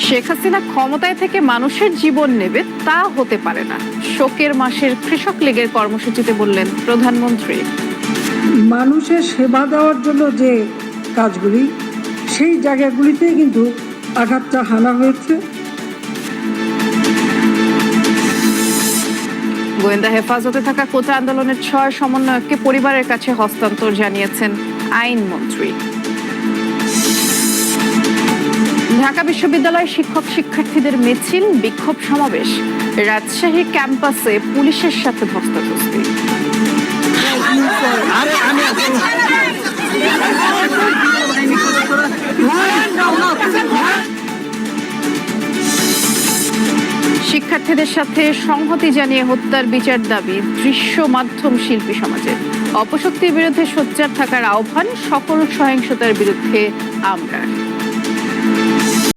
শেখ হাসিনা ক্ষমতায় থেকে মানুষের জীবন নেবে তা হতে পারে না, শোকের মাসের কৃষক লীগের কর্মসূচিতে বললেন প্রধানমন্ত্রী। মানুষের সেবা দেওয়ার জন্য যে কাজগুলি, সেই জায়গাগুলিতে কিন্তু আঘাতটা হানা হয়েছে। গোয়েন্দা হেফাজতে থাকা কোটা আন্দোলনের 6 সমন্বয়ককে পরিবারের কাছে হস্তান্তর জানিয়েছেন আইনমন্ত্রী। ঢাকা বিশ্ববিদ্যালয়ের শিক্ষক শিক্ষার্থীদের মিছিল, বিক্ষোভ সমাবেশ, রাজশাহী ক্যাম্পাসে পুলিশের সাথে ধস্তাধস্তি। শিক্ষার্থীদের সাথে সংহতি জানিয়ে হত্যার বিচার দাবি দৃশ্য মাধ্যম শিল্পী সমাজের। অপশক্তির বিরুদ্ধে সোচ্চার থাকার আহ্বান, সকল সহিংসতার বিরুদ্ধে আমরা।